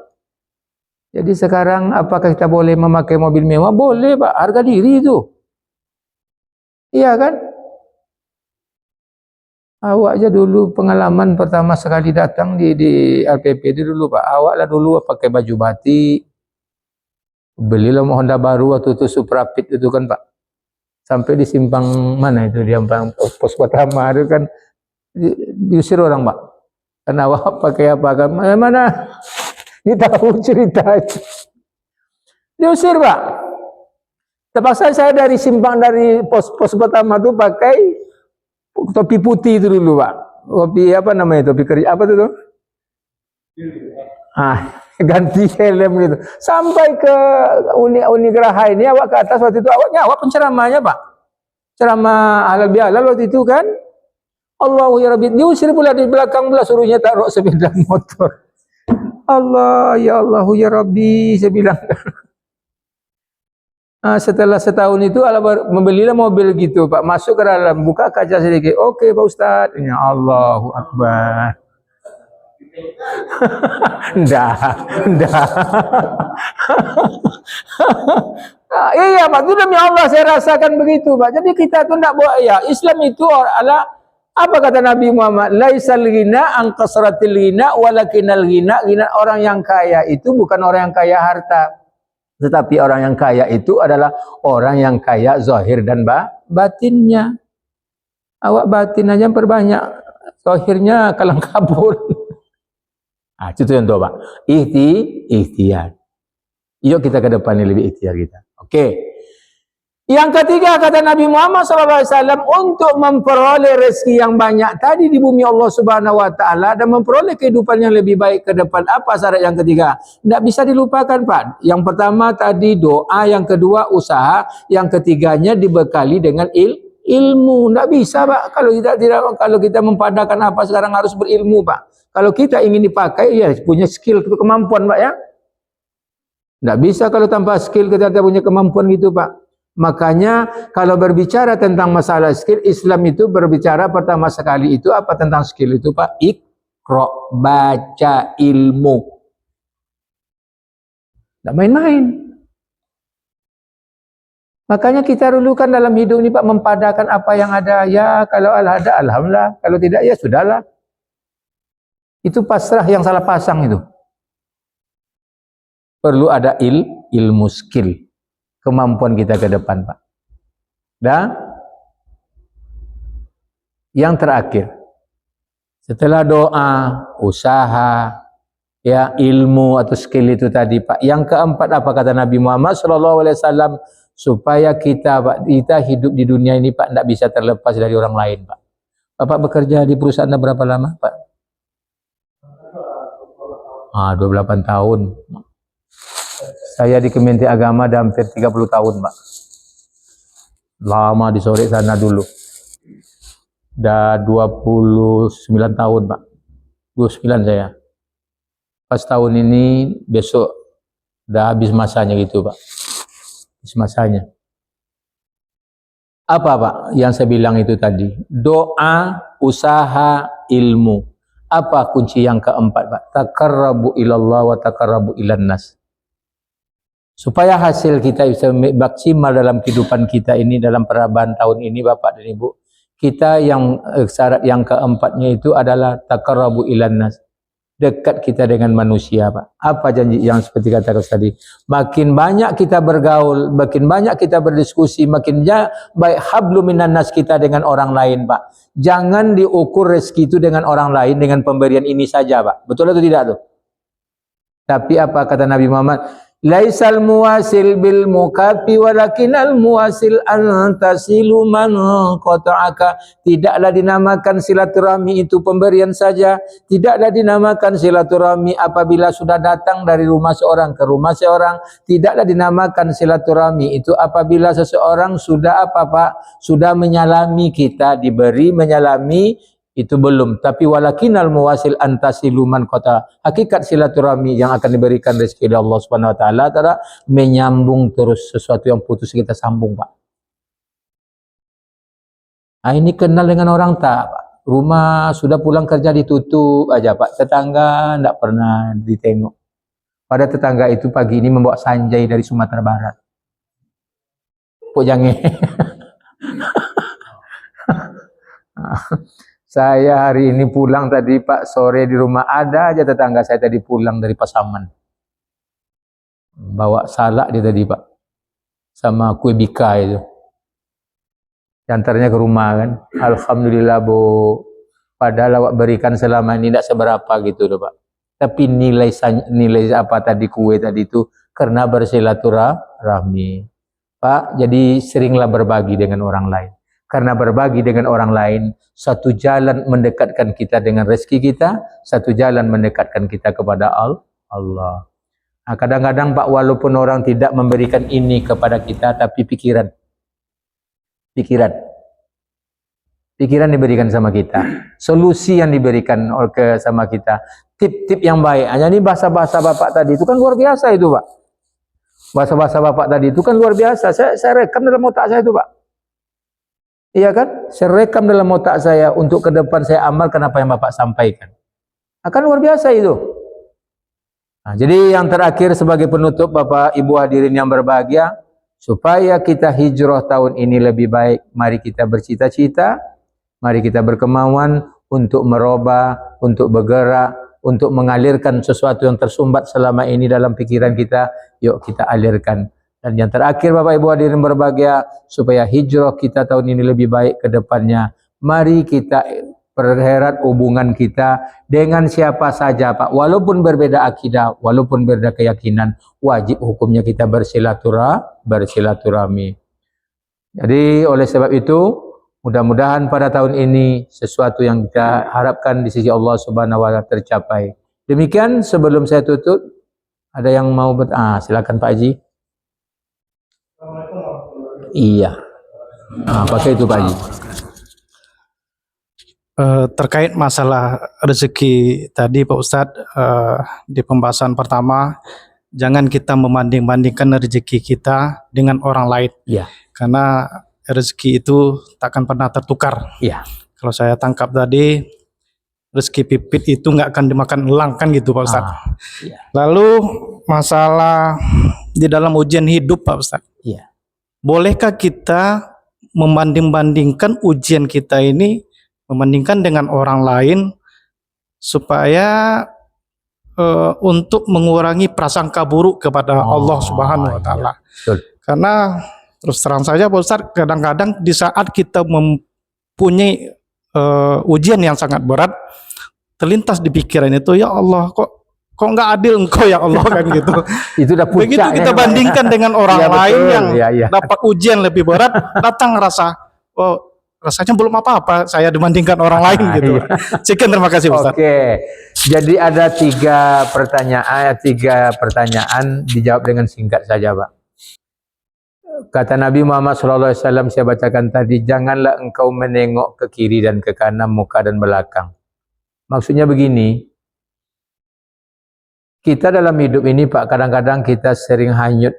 Jadi sekarang apakah kita boleh memakai mobil mewah? Boleh Pak, harga diri itu. Iya kan? Awak aja dulu pengalaman pertama sekali datang di LPP itu dulu Pak. Awak lah dulu pakai baju batik. Belilah Honda baru waktu itu Suprapit itu kan Pak. Sampai di simpang mana itu, di pos pertama itu kan diusir orang Pak. Karena awak pakai apa kan? Mana? Ini tahu cerita itu. Diusir Pak. Terpaksa saya dari simpang dari pos pertama itu pakai topi putih itu dulu Pak. Topi apa namanya? Topi kerja apa itu tuh? Ganti helm gitu. Sampai ke Uni Geraha ini awak ke atas waktu itu awak penceramahnya Pak. Ceramah halal bihalal waktu itu kan. Allahu ya Rabbi, diusir pula di belakang pula suruhnya taruh sepeda motor. Allah ya Allahu ya Rabbi saya bilang. Setelah setahun itu membelilah mobil gitu Pak. Masuk ke dalam, buka kaca sedikit. Oke Pak Ustadz. Ya Allahu Akbar. Enggak. Iya Pak, itu demi Allah saya rasakan begitu Pak. Jadi kita tuh enggak boleh ya. Islam itu adalah apa kata Nabi Muhammad? Laisal ghina an kasratil ghina walakinal ghina orang yang kaya itu bukan orang yang kaya harta. Tetapi orang yang kaya itu adalah orang yang kaya zahir dan batinnya. Awak batin aja perbanyak, zahirnya kalang kabut. Itu contoh Pak. Ikhtiar. Yuk kita ke depan ini lebih ikhtiar kita. Oke. Yang ketiga kata Nabi Muhammad SAW untuk memperoleh rezeki yang banyak tadi di bumi Allah Subhanahu Wa Taala dan memperoleh kehidupan yang lebih baik ke depan. Apa syarat yang ketiga? Tidak bisa dilupakan Pak. Yang pertama tadi doa, yang kedua usaha, yang ketiganya dibekali dengan ilmu. Tidak bisa Pak. Kalau kita mempadakan apa sekarang harus berilmu Pak. Kalau kita ingin dipakai, ya punya skill, kemampuan Pak ya. Tidak bisa kalau tanpa skill kita tidak punya kemampuan gitu Pak. Makanya kalau berbicara tentang masalah skill, Islam itu berbicara pertama sekali itu apa tentang skill itu Pak? Iqra, baca ilmu. Tidak main-main. Makanya kita dulu kan dalam hidup ini Pak mempadakan apa yang ada. Ya kalau ada, alhamdulillah. Kalau tidak ya sudahlah. Itu pasrah yang salah pasang itu. Perlu ada ilmu skill. Kemampuan kita ke depan Pak. Dan yang terakhir. Setelah doa, usaha, ya ilmu atau skill itu tadi Pak. Yang keempat apa kata Nabi Muhammad SAW? Supaya kita hidup di dunia ini Pak tidak bisa terlepas dari orang lain Pak. Bapak bekerja di perusahaan berapa lama Pak? 28 tahun. Saya di Kementerian Agama udah hampir 30 tahun Pak. Lama di sore sana dulu. Udah 29 tahun Pak. 29 saya. Pas tahun ini besok udah habis masanya gitu Pak. Habis masanya. Apa Pak yang saya bilang itu tadi? Doa, usaha, ilmu. Apa kunci yang keempat Pak? Taqarrabu ilallah wa taqarrabu ilan nas. Supaya hasil kita bisa maksimal dalam kehidupan kita ini dalam perabaan tahun ini Bapak dan Ibu. Kita yang syarat yang keempatnya itu adalah taqarrabu ilan nas. Dekat kita dengan manusia Pak. Apa janji yang seperti kata tadi? Makin banyak kita bergaul, makin banyak kita berdiskusi, makin baik hablu minan nas kita dengan orang lain Pak. Jangan diukur rezeki itu dengan orang lain dengan pemberian ini saja Pak. Betul atau tidak tuh? Tapi apa kata Nabi Muhammad? Laisal muwasil bil mukafi walakinal muwasil antasilu man qata'aka. Tidaklah dinamakan silaturahmi itu pemberian saja, tidaklah dinamakan silaturahmi apabila sudah datang dari rumah seorang ke rumah seorang, tidaklah dinamakan silaturahmi itu apabila seseorang sudah apa Pak? Sudah menyalami kita, diberi menyalami itu belum, tapi walakinal muwasil antasilu man qata. Hakikat silaturahmi yang akan diberikan rezeki dari Allah Subhanahu wa taala adalah menyambung terus sesuatu yang putus kita sambung Pak. Ini kenal dengan orang tak Pak. Rumah sudah pulang kerja ditutup aja Pak. Tetangga tidak pernah ditengok. Pada tetangga itu pagi ini membawa sanjai dari Sumatera Barat. Pok jange. Saya hari ini pulang tadi Pak, sore di rumah ada aja tetangga saya tadi pulang dari Pasaman. Bawa salak dia tadi Pak, sama kue bika itu. Antaranya ke rumah kan. Alhamdulillah Bu, padahal awak berikan selama ini tidak seberapa gitu loh Pak. Tapi nilai apa tadi kue tadi itu karena bersilaturahmi. Pak, jadi seringlah berbagi dengan orang lain. Karena berbagi dengan orang lain, satu jalan mendekatkan kita dengan rezeki kita, satu jalan mendekatkan kita kepada Allah. Nah, kadang-kadang Pak, walaupun orang tidak memberikan ini kepada kita, tapi pikiran diberikan sama kita, solusi yang diberikan sama kita, tip-tip yang baik. Hanya ini bahasa-bahasa Bapak tadi itu kan luar biasa itu Pak. Bahasa-bahasa Bapak tadi itu kan luar biasa. Saya rekam dalam otak saya itu Pak. Iya kan? Saya rekam dalam otak saya untuk ke depan saya amalkan apa yang Bapak sampaikan. Akan luar biasa itu. Nah, jadi yang terakhir sebagai penutup Bapak Ibu hadirin yang berbahagia, supaya kita hijrah tahun ini lebih baik, mari kita bercita-cita, mari kita berkemauan untuk merubah, untuk bergerak, untuk mengalirkan sesuatu yang tersumbat selama ini dalam pikiran kita, yuk kita alirkan. Dan yang terakhir Bapak Ibu hadirin berbahagia, supaya hijrah kita tahun ini lebih baik ke depannya, mari kita perherat hubungan kita dengan siapa saja Pak. Walaupun berbeda akidah, walaupun berbeda keyakinan, wajib hukumnya kita bersilaturahmi. Jadi oleh sebab itu, mudah-mudahan pada tahun ini sesuatu yang kita harapkan di sisi Allah Subhanahu wa taala tercapai. Demikian sebelum saya tutup, ada yang mau silakan Pak Haji. Iya. Pakai itu Pak Haji. Terkait masalah rezeki tadi Pak Ustadz, di pembahasan pertama, jangan kita membanding-bandingkan rezeki kita dengan orang lain. Iya. Karena rezeki itu takkan pernah tertukar. Iya. Kalau saya tangkap tadi, rezeki pipit itu nggak akan dimakan elang kan gitu Pak Ustadz. Iya. Lalu masalah di dalam ujian hidup Pak Ustadz. Iya. Bolehkah kita membanding-bandingkan ujian kita ini, membandingkan dengan orang lain, supaya untuk mengurangi prasangka buruk kepada Allah Subhanahu wa taala. Iya. Karena terus terang saja Pak Ustadz, kadang-kadang di saat kita mempunyai ujian yang sangat berat, terlintas di pikiran itu, ya Allah, kok nggak adil engkau ya Allah, kan gitu. Itu udah Begitu puncaknya, kita Pak, ya. bandingkan dengan orang Iya, lain betul. yang Iya. dapat ujian lebih berat, datang rasa, oh rasanya belum apa-apa saya dibandingkan orang lain gitu. Iya. Sekian, terima kasih Ustaz. Oke, jadi ada tiga pertanyaan dijawab dengan singkat saja, Pak. Kata Nabi Muhammad SAW, saya bacakan tadi, janganlah engkau menengok ke kiri dan ke kanan, muka dan belakang. Maksudnya begini, kita dalam hidup ini, Pak, kadang-kadang kita sering hanyut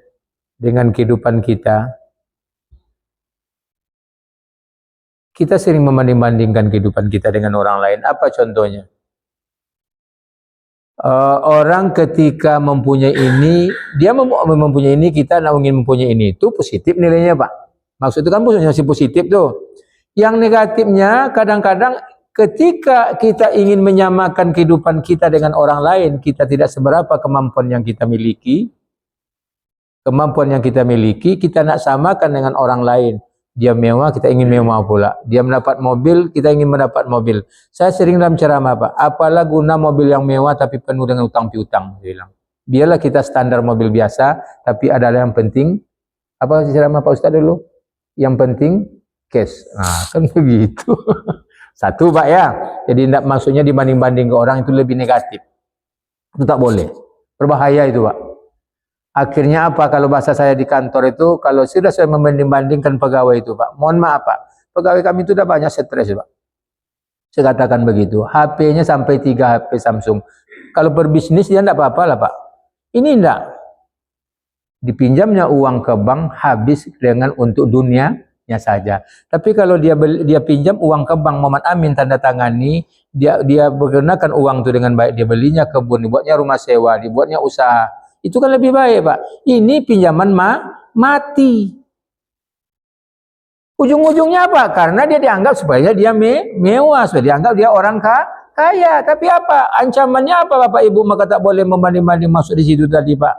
dengan kehidupan kita. Kita sering membanding-bandingkan kehidupan kita dengan orang lain. Apa contohnya? Orang ketika mempunyai ini, dia mempunyai ini, kita ingin mempunyai ini. Itu positif nilainya, Pak. Maksud itu kan masih positif tuh. Yang negatifnya kadang-kadang ketika kita ingin menyamakan kehidupan kita dengan orang lain, kita tidak seberapa kemampuan yang kita miliki. Kemampuan yang kita miliki, kita nak samakan dengan orang lain. Dia mewah, kita ingin mewah pula. Dia mendapat mobil, kita ingin mendapat mobil. Saya sering dalam ceramah, Pak, apalah guna mobil yang mewah tapi penuh dengan utang piutang, dia bilang. Biarlah kita standar mobil biasa, tapi adalah yang penting, apa ceramah Pak Ustadz dulu? Yang penting cash. Nah, kan begitu. Satu, Pak, ya. Jadi maksudnya dibanding-banding ke orang itu lebih negatif. Itu tak boleh. Berbahaya itu, Pak. Akhirnya apa, kalau bahasa saya di kantor itu, kalau sudah saya membanding-bandingkan pegawai itu, Pak, mohon maaf, Pak, pegawai kami itu sudah banyak stres, Pak. Saya katakan begitu, HP-nya sampai 3 HP Samsung. Kalau berbisnis dia tidak apa-apa lah, Pak. Ini tidak. Dipinjamnya uang ke bank habis dengan untuk dunianya saja. Tapi kalau dia pinjam uang ke bank, Muhammad Amin tanda tangani, dia menggunakan uang itu dengan baik, dia belinya kebun, dibuatnya rumah sewa, dibuatnya usaha. Itu kan lebih baik, Pak. Ini pinjaman mati. Ujung-ujungnya apa? Karena dia dianggap supaya dia mewah, supaya dianggap dia orang kaya. Tapi apa? Ancamannya apa, Bapak Ibu? Maka tak boleh membanding-banding masuk di situ tadi, Pak.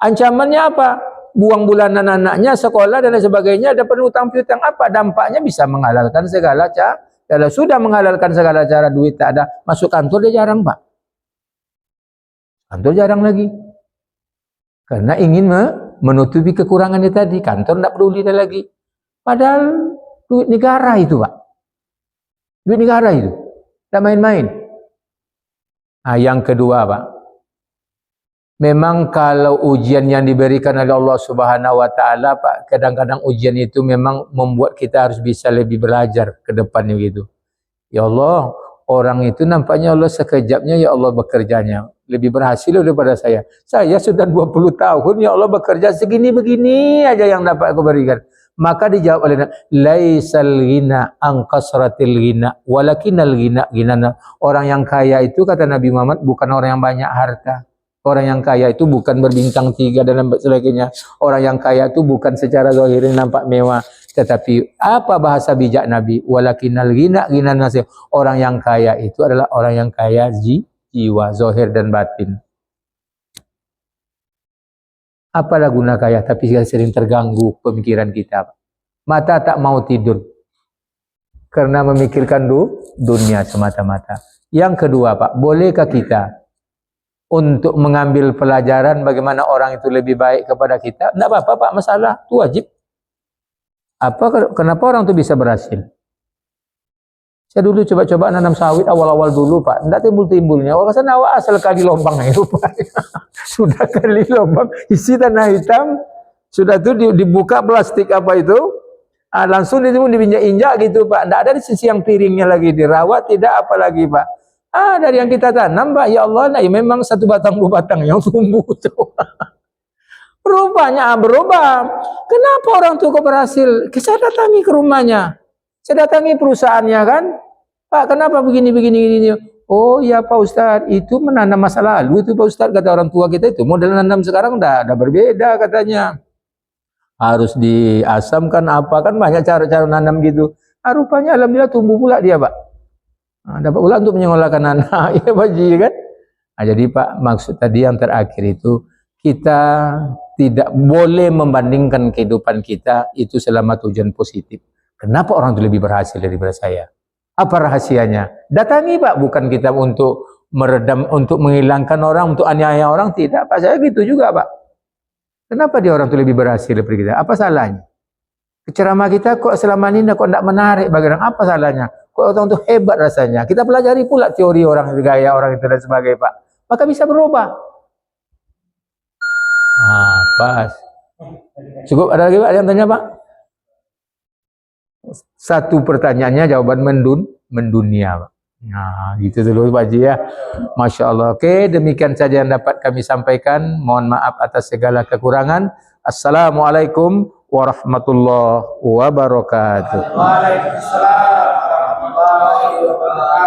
Ancamannya apa? Buang bulanan anaknya, sekolah dan lain sebagainya, ada penutang piutang. Apa? Dampaknya bisa menghalalkan segala cara. Kalau sudah menghalalkan segala cara, duit tak ada, masuk kantor dia jarang, Pak. Kantor jarang lagi. Karena ingin menutupi kekurangannya tadi. Kantor tidak peduli dia lagi. Padahal duit negara itu, Pak. Duit negara itu. Tidak main-main. Nah, yang kedua, Pak. Memang kalau ujian yang diberikan oleh Allah Subhanahu wa Ta'ala, Pak, kadang-kadang ujian itu memang membuat kita harus bisa lebih belajar ke depannya gitu. Ya Allah, orang itu nampaknya Allah sekejapnya, ya Allah bekerjanya lebih berhasil daripada saya. Saya sudah 20 tahun, ya Allah bekerja segini-begini aja yang dapat aku berikan. Maka dijawab oleh laisal ghina an kasratil ghina walakinal ghina ghinana. Orang yang kaya itu, kata Nabi Muhammad, bukan orang yang banyak harta. Orang yang kaya itu bukan berbintang 3 dan sebagainya. Orang yang kaya itu bukan secara zahirnya nampak mewah, tetapi apa bahasa bijak Nabi? Walakinal ghina ghinana. Orang yang kaya itu adalah orang yang kaya jiwa, zahir dan batin. Apalah guna kaya tapi sering terganggu pemikiran kita. Mata tak mau tidur karena memikirkan dunia semata-mata. Yang kedua, Pak, bolehkah kita untuk mengambil pelajaran bagaimana orang itu lebih baik kepada kita? Tidak apa-apa, Pak, masalah itu wajib. Kenapa orang itu bisa berhasil? Saya dulu coba-coba nanam sawit awal-awal dulu, Pak. Tidak timbul-timbulnya. Orang sana asal kali lubang itu, Pak. Sudah kali lubang, isi tanah hitam. Sudah itu dibuka plastik apa itu. Langsung dibinjak-injak gitu, Pak. Tidak ada di sisi yang piringnya lagi dirawat, tidak apa lagi, Pak. Dari yang kita tanam, Pak. Ya Allah, nah, ya memang 1 batang 2 batang yang tumbuh. Rupanya berubah. Kenapa orang itu kok berhasil? Saya datangi ke rumahnya. Saya datangi perusahaannya kan, Pak, kenapa begini. Oh ya Pak Ustadz, itu menanam masa lalu itu Pak Ustadz, kata orang tua kita itu. Model nanam sekarang udah berbeda katanya. Harus diasamkan apa, kan banyak cara-cara nanam gitu. Rupanya alhamdulillah tumbuh pula dia, Pak. Dapat pula untuk menyekolahkan anak, ya Pak Ji kan. Jadi Pak, maksud tadi yang terakhir itu, kita tidak boleh membandingkan kehidupan kita itu selama tujuan positif. Kenapa orang itu lebih berhasil daripada saya? Apa rahasianya? Datangi Pak, bukan kita untuk meredam, untuk menghilangkan orang, untuk aniaya orang, tidak. Pak, saya gitu juga Pak. Kenapa dia orang itu lebih berhasil daripada kita? Apa salahnya? Ceramah kita kok selama ini kok tidak menarik bagi orang? Apa salahnya? Kok orang itu hebat rasanya? Kita pelajari pula teori orang, gaya orang itu dan sebagainya Pak. Maka bisa berubah. Ah, pas. Cukup, ada lagi Pak? Ada yang tanya Pak? Satu pertanyaannya jawaban mendunia Pak. Nah, gitu dulu Pak Haji ya. Masya Allah. Oke, demikian saja yang dapat kami sampaikan. Mohon maaf atas segala kekurangan. Assalamualaikum warahmatullahi wabarakatuh. Waalaikumsalam warahmatullahi wabarakatuh.